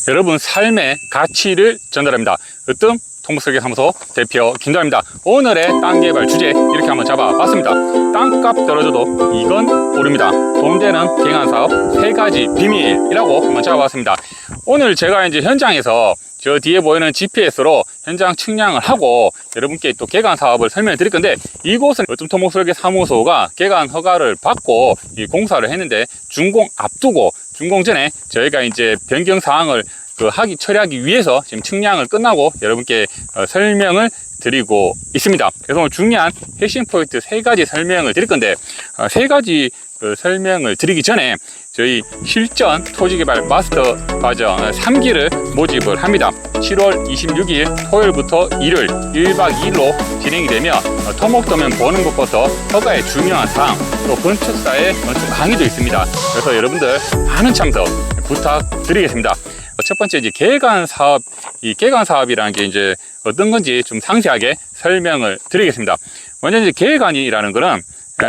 여러분 삶의 가치를 전달합니다. 으뜸 토목설계사무소 대표 김도환입니다. 오늘의 땅 개발 주제 이렇게 한번 잡아봤습니다. 땅값 떨어져도 이건 오릅니다. 돈 되는 갱한사업 3가지 비밀이라고 한번 잡아봤습니다. 오늘 제가 이제 현장에서 저 뒤에 보이는 GPS로 현장 측량을 하고 여러분께 또 개간 사업을 설명해 드릴 건데, 이곳은 으뜸 토목설계사무소가 개간 허가를 받고 이 공사를 했는데, 준공 앞두고 준공 전에 저희가 이제 변경 사항을 처리하기 위해서 지금 측량을 끝나고 여러분께 설명을 드리고 있습니다. 그래서 오늘 중요한 핵심 포인트 3가지 설명을 드릴 건데, 3가지 설명을 드리기 전에 저희 실전 토지개발 마스터 과정 3기를 모집을 합니다. 7월 26일 토요일부터 일요일 1박 2일로 진행이 되며, 토목도면 보는 것부터 허가의 중요한 사항, 또 건축사의 건축 강의도 있습니다. 그래서 여러분들 많은 참석 부탁드리겠습니다. 첫 번째, 이제 개간 사업, 이 개간 사업이라는 게 이제 어떤 건지 좀 상세하게 설명을 드리겠습니다. 먼저 이제 개간이라는 거는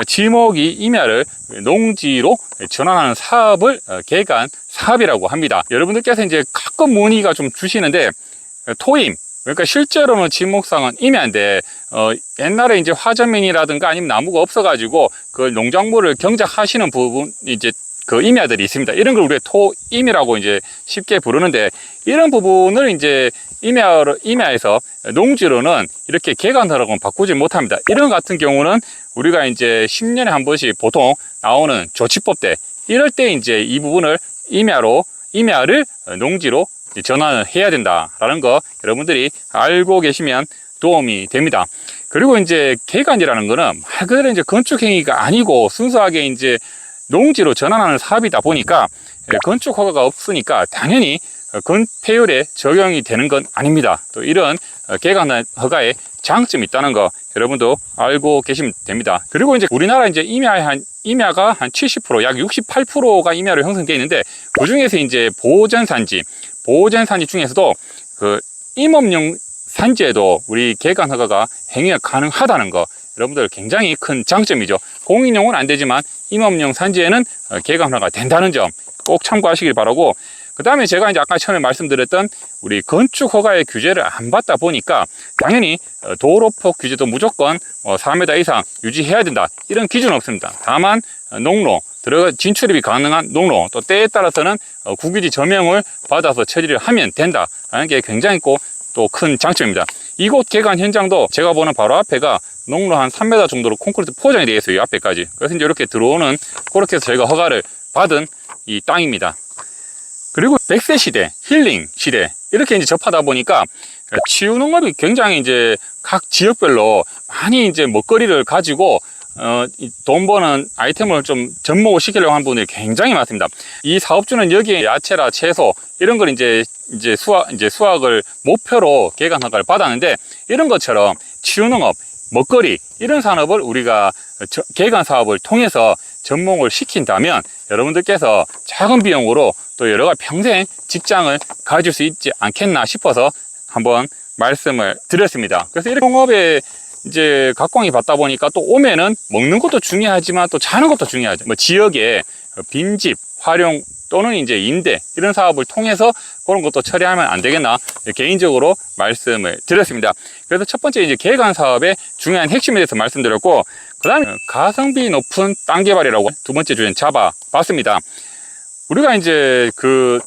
지목이 임야를 농지로 전환하는 사업을 개간 사업이라고 합니다. 여러분들께서 이제 가끔 문의가 좀 주시는데, 토임, 그러니까 실제로는 지목상은 임야인데 옛날에 이제 화전면이라든가 아니면 나무가 없어가지고 그 농작물을 경작하시는 부분, 이제 그 임야들이 있습니다. 이런 걸 우리가 토임이라고 이제 쉽게 부르는데, 이런 부분을 이제 임야에서 농지로는 이렇게 개간하라고는 바꾸지 못합니다. 이런 같은 경우는 우리가 이제 10년에 한 번씩 보통 나오는 조치법 때, 이럴 때 이제 이 부분을 임야를 농지로 전환을 해야 된다라는 거 여러분들이 알고 계시면 도움이 됩니다. 그리고 이제 개간이라는 거는 말 그대로 이제 건축 행위가 아니고 순수하게 이제 농지로 전환하는 사업이다 보니까 건축 허가가 없으니까 당연히 건폐율에 적용이 되는 건 아닙니다. 또 이런 개간 허가에 장점이 있다는 거 여러분도 알고 계시면 됩니다. 그리고 이제 우리나라 이제 임야가 한 70%, 약 68%가 임야로 형성되어 있는데, 그 중에서 이제 보전산지 중에서도 그 임업용 산지에도 우리 개간 허가가 행위가 가능하다는 거 여러분들 굉장히 큰 장점이죠. 공인용은 안 되지만 임업용 산지에는 개간 허가가 된다는 점 꼭 참고하시길 바라고, 그 다음에 제가 이제 아까 처음에 말씀드렸던 우리 건축 허가의 규제를 안 받다 보니까 당연히 도로폭 규제도 무조건 4m 이상 유지해야 된다, 이런 기준은 없습니다. 다만 농로, 진출입이 가능한 농로, 또 때에 따라서는 국유지 점용을 받아서 처리를 하면 된다라는 게 굉장히 또 큰 장점입니다. 이곳 개간 현장도 제가 보는 바로 앞에가 농로 한 3m 정도로 콘크리트 포장이 되어 있어요, 이 앞에까지. 그래서 이제 이렇게 들어오는, 그렇게 해서 저희가 허가를 받은 이 땅입니다. 그리고 100세 시대, 힐링 시대, 이렇게 이제 접하다 보니까 치유농업이 굉장히 이제 각 지역별로 많이 이제 먹거리를 가지고 돈 버는 아이템을 좀 접목을 시키려고 하는 분들이 굉장히 많습니다. 이 사업주는 여기에 야채라 채소 이런 걸 이제 수확을 목표로 개간 허가를 받았는데, 이런 것처럼 치유농업, 먹거리 이런 산업을 우리가 개간 사업을 통해서 접목을 시킨다면 여러분들께서 작은 비용으로 또 여러 가지 평생 직장을 가질 수 있지 않겠나 싶어서 한번 말씀을 드렸습니다. 그래서 이렇게 농업에 이제 각광이 받다 보니까 또 오면은 먹는 것도 중요하지만 또 자는 것도 중요하죠. 지역에 빈집 활용 또는 이제 임대 이런 사업을 통해서 그런 것도 처리하면 안 되겠나 개인적으로 말씀을 드렸습니다. 그래서 첫 번째 이제 개간 사업의 중요한 핵심에 대해서 말씀드렸고, 그 다음에 가성비 높은 땅 개발이라고 두 번째 주제는 잡아봤습니다. 우리가 이제 그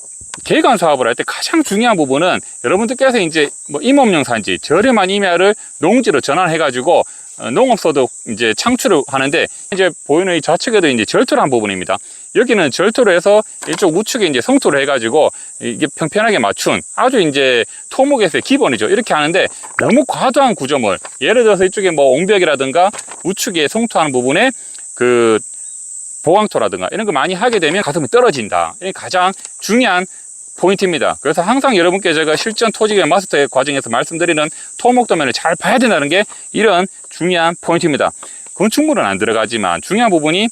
개간 사업을 할 때 가장 중요한 부분은 여러분들께서 이제 임업용 산지, 저렴한 임야를 농지로 전환해가지고 농업소득 이제 창출을 하는데, 이제 보이는 이 좌측에도 이제 절토를 한 부분입니다. 여기는 절토를 해서 이쪽 우측에 이제 성토를 해가지고 이게 평평하게 맞춘 아주 이제 토목에서의 기본이죠. 이렇게 하는데 너무 과도한 구조물, 예를 들어서 이쪽에 옹벽이라든가 우측에 성토하는 부분에 그 보강토라든가 이런 거 많이 하게 되면 가성비 떨어진다. 이게 가장 중요한 포인트입니다. 그래서 항상 여러분께 제가 실전 토지개발 마스터의 과정에서 말씀드리는 토목도면을 잘 봐야 된다는 게 이런 중요한 포인트입니다. 건축물은 안 들어가지만 중요한 부분이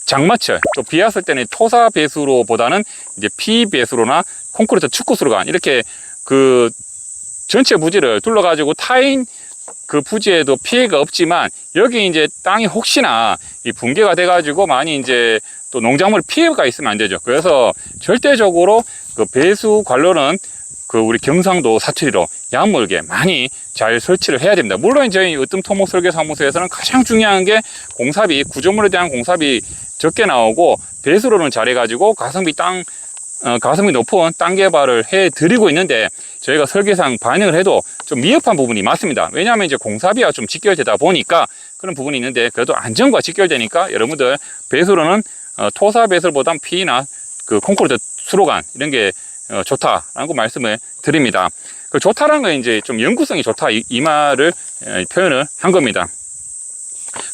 장마철, 또 비 왔을 때는 토사 배수로보다는 이제 피 배수로나 콘크리트 축구수로가 이렇게 그 전체 부지를 둘러가지고 타인 그 부지에도 피해가 없지만, 여기 이제 땅이 혹시나 이 붕괴가 돼가지고 많이 이제 또 농작물 피해가 있으면 안 되죠. 그래서 절대적으로 그 배수 관로는 그 우리 경상도 사투리로 야물게 많이 잘 설치를 해야 됩니다. 물론 저희 으뜸토목설계사무소에서는 가장 중요한 게 공사비, 구조물에 대한 공사비 적게 나오고 배수로는 잘해가지고 가성비 높은 땅 개발을 해 드리고 있는데, 저희가 설계상 반영을 해도 좀 미흡한 부분이 많습니다. 왜냐하면 이제 공사비와 좀 직결되다 보니까 그런 부분이 있는데, 그래도 안전과 직결되니까 여러분들 배수로는 토사 배설보단 P나 그 콘크리트 수로관 이런 게 좋다라는 거 말씀을 드립니다. 그 좋다라는 건 이제 좀 연구성이 좋다 이 말을 표현을 한 겁니다.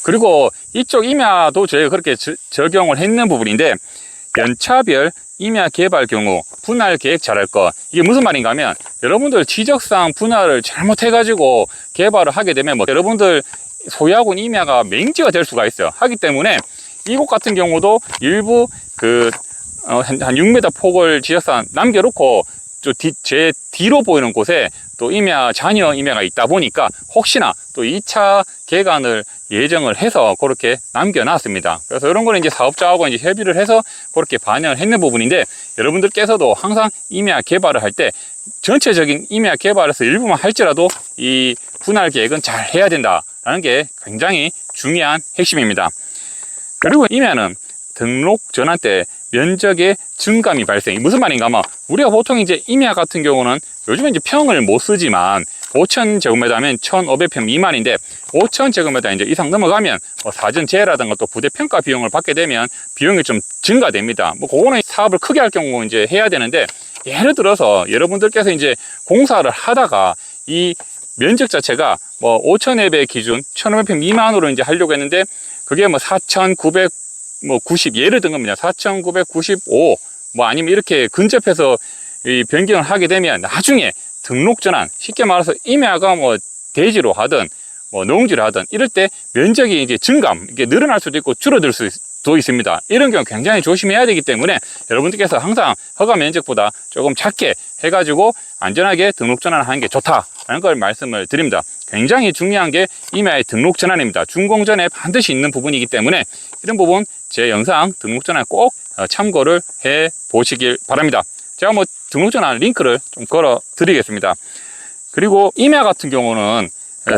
그리고 이쪽 임야도 저희가 그렇게 적용을 했는 부분인데, 연차별 임야 개발 경우 분할 계획 잘할 거, 이게 무슨 말인가 하면, 여러분들 지적상 분할을 잘못해가지고 개발을 하게 되면 뭐 여러분들 소유하고 있는 임야가 맹지가 될 수가 있어요. 하기 때문에 이곳 같은 경우도 일부 한 6m 폭을 지적상 남겨놓고 제 뒤로 보이는 곳에 또 잔여 임야가 있다 보니까 혹시나 또 2차 개간을 예정을 해서 그렇게 남겨놨습니다. 그래서 이런 거는 이제 사업자하고 이제 협의를 해서 그렇게 반영을 했는 부분인데, 여러분들께서도 항상 임야 개발을 할 때 전체적인 임야 개발에서 일부만 할지라도 이 분할 계획은 잘 해야 된다라는 게 굉장히 중요한 핵심입니다. 그리고 임야는 등록 전환 때 면적의 증감이 발생. 무슨 말인가 하면, 우리가 보통 이제 임야 같은 경우는 요즘에 이제 평을 못 쓰지만 5,000제곱미터 하면 1,500평 미만인데, 5,000제곱미터 이제 이상 넘어가면 사전 제라든가 또 부대 평가 비용을 받게 되면 비용이 좀 증가됩니다. 뭐 그거는 사업을 크게 할 경우 이제 해야 되는데, 예를 들어서 여러분들께서 이제 공사를 하다가 이 면적 자체가 뭐 5,000회배 기준 1,500평 미만으로 이제 하려고 했는데, 그게 뭐 4,990 예를 든 겁니다. 4,995 뭐 아니면 이렇게 근접해서 이 변경을 하게 되면 나중에 등록 전환, 쉽게 말해서 임야가 뭐 대지로 하든 뭐 농지로 하든 이럴 때 면적이 이제 증감, 이게 늘어날 수도 있고 줄어들 수도 있습니다. 이런 경우 굉장히 조심해야 되기 때문에 여러분들께서 항상 허가 면적보다 조금 작게 해가지고 안전하게 등록 전환을 하는 게 좋다라는 걸 말씀을 드립니다. 굉장히 중요한 게 임야의 등록 전환입니다. 준공 전에 반드시 있는 부분이기 때문에 이런 부분 제 영상 등록 전환 꼭 참고를 해 보시길 바랍니다. 제가 뭐 등록 전환 링크를 좀 걸어 드리겠습니다. 그리고 임야 같은 경우는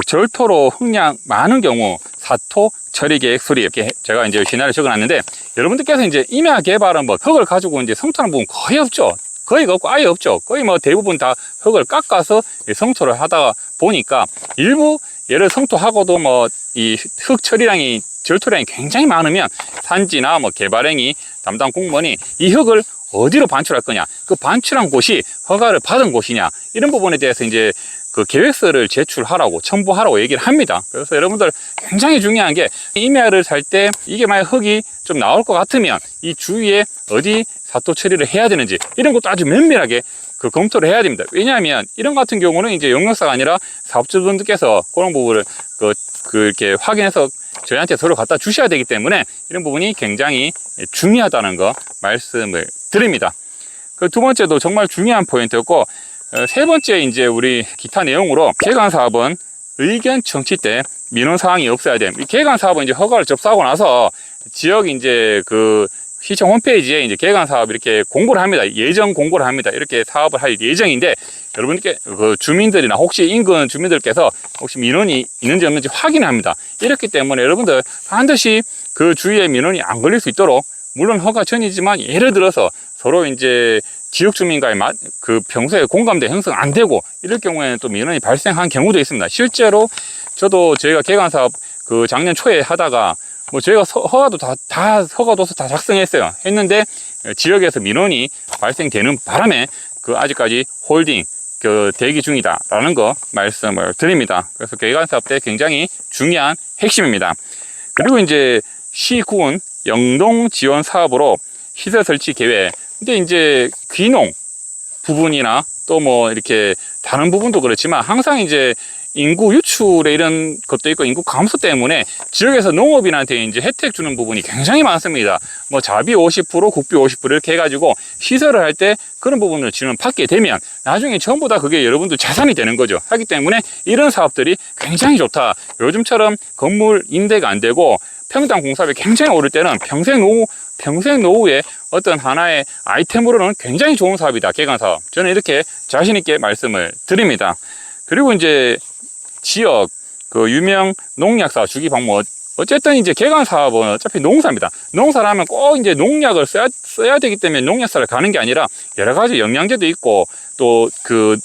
절토로 흙량 많은 경우 사토 처리 계획 수립, 이렇게 제가 이제 시나리오 적어놨는데, 여러분들께서 이제 임야 개발은 뭐 흙을 가지고 이제 성토하는 부분 거의 없죠. 거의 없고 아예 없죠. 거의 뭐 대부분 다 흙을 깎아서 성토를 하다 보니까 일부 예를 성토하고도 뭐 이 흙 처리량이 절토량이 굉장히 많으면 산지나 뭐 개발행위 담당 공무원이 이 흙을 어디로 반출할 거냐, 그 반출한 곳이 허가를 받은 곳이냐, 이런 부분에 대해서 이제 그 계획서를 제출하라고 첨부하라고 얘기를 합니다. 그래서 여러분들 굉장히 중요한 게, 임야를 살 때 이게 만약 흙이 좀 나올 것 같으면 이 주위에 어디 사토 처리를 해야 되는지 이런 것도 아주 면밀하게 그 검토를 해야 됩니다. 왜냐하면 이런 같은 경우는 이제 용역사가 아니라 사업주분들께서 그런 부분을 이렇게 확인해서 저희한테 서로 갖다 주셔야 되기 때문에 이런 부분이 굉장히 중요하다는 거 말씀을 드립니다. 그 두 번째도 정말 중요한 포인트였고, 세 번째 이제 우리 기타 내용으로, 개간 사업은 의견 청취 때 민원 사항이 없어야 됨. 이 개간 사업은 이제 허가를 접수하고 나서 지역 이제 그 시청 홈페이지에 이제 개간 사업 이렇게 공고를 합니다. 예정 공고를 합니다. 이렇게 사업을 할 예정인데, 여러분께 그 주민들이나 혹시 인근 주민들께서 혹시 민원이 있는지 없는지 확인합니다. 이렇기 때문에 여러분들 반드시 그 주위에 민원이 안 걸릴 수 있도록, 물론 허가 전이지만 예를 들어서 서로 이제 지역 주민과의 그 평소에 공감대 형성 안 되고 이럴 경우에는 또 민원이 발생한 경우도 있습니다. 실제로 저도 저희가 개간 사업 그 작년 초에 하다가 뭐 저희가 허가도서 다 작성했어요. 했는데 지역에서 민원이 발생되는 바람에 그 아직까지 홀딩 그 대기 중이다라는 거 말씀을 드립니다. 그래서 개간 사업 때 굉장히 중요한 핵심입니다. 그리고 이제 시군 영동 지원 사업으로 시설 설치 계획. 근데 이제 귀농 부분이나 또 뭐 이렇게 다른 부분도 그렇지만 항상 이제 인구 유출에 이런 것도 있고 인구 감소 때문에 지역에서 농업인한테 이제 혜택 주는 부분이 굉장히 많습니다. 뭐 자비 50%, 국비 50% 이렇게 해가지고 시설을 할 때 그런 부분을 지원받게 되면 나중에 전부 다 그게 여러분들 자산이 되는 거죠. 하기 때문에 이런 사업들이 굉장히 좋다. 요즘처럼 건물 임대가 안 되고 평당 공사비 굉장히 오를 때는 평생 노후에 어떤 하나의 아이템으로는 굉장히 좋은 사업이다, 개간 사업. 저는 이렇게 자신 있게 말씀을 드립니다. 그리고 이제 지역 그 유명 농약사 주기 방법, 어쨌든 이제 개간 사업은 어차피 농사입니다. 농사를 하면 꼭 이제 농약을 써야 되기 때문에 농약사를 가는 게 아니라 여러 가지 영양제도 있고 또 그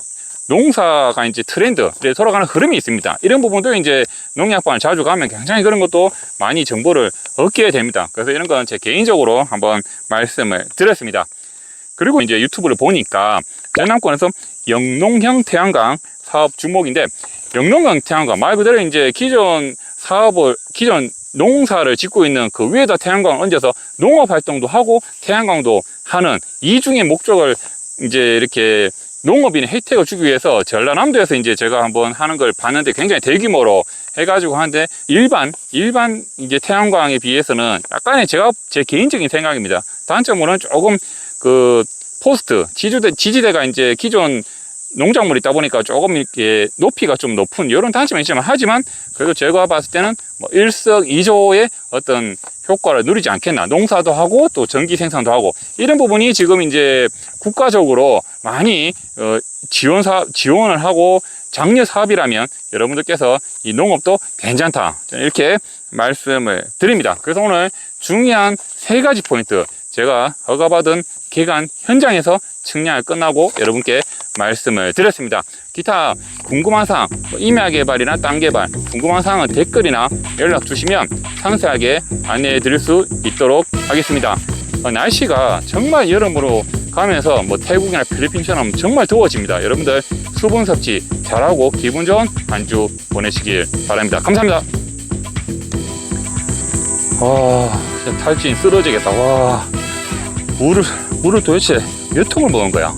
농사가 이제 트렌드, 돌아가는 흐름이 있습니다. 이런 부분도 이제 농약방을 자주 가면 굉장히 그런 것도 많이 정보를 얻게 됩니다. 그래서 이런 건 제 개인적으로 한번 말씀을 드렸습니다. 그리고 이제 유튜브를 보니까 전남권에서 영농형 태양광 사업 주목인데, 영농형 태양광 말 그대로 이제 기존 농사를 짓고 있는 그 위에다 태양광을 얹어서 농업 활동도 하고 태양광도 하는 이중의 목적을 이제 이렇게 농업인의 혜택을 주기 위해서 전라남도에서 이제 제가 한번 하는 걸 봤는데, 굉장히 대규모로 해가지고 하는데, 일반 이제 태양광에 비해서는 약간의 제 개인적인 생각입니다. 단점으로는 조금 그 포스트 지지대가 이제 기존 농작물이 있다 보니까 조금 이렇게 높이가 좀 높은 이런 단점이 있지만, 하지만 그래도 제가 봤을 때는 뭐 일석이조의 어떤 효과를 누리지 않겠나. 농사도 하고 또 전기 생산도 하고, 이런 부분이 지금 이제 국가적으로 많이 지원을 하고 장려 사업이라면 여러분들께서 이 농업도 괜찮다, 이렇게 말씀을 드립니다. 그래서 오늘 중요한 3가지 포인트, 제가 허가받은 개간 현장에서 측량을 끝나고 여러분께 말씀을 드렸습니다. 기타 궁금한 사항, 임야 개발이나 땅 개발 궁금한 사항은 댓글이나 연락 주시면 상세하게 안내해 드릴 수 있도록 하겠습니다. 날씨가 정말 여름으로 가면서 뭐 태국이나 필리핀처럼 정말 더워집니다. 여러분들 수분 섭취 잘하고 기분 좋은 한 주 보내시길 바랍니다. 감사합니다. 와, 진짜 탈진 쓰러지겠다. 와, 물을 도대체 몇 통을 먹은 거야?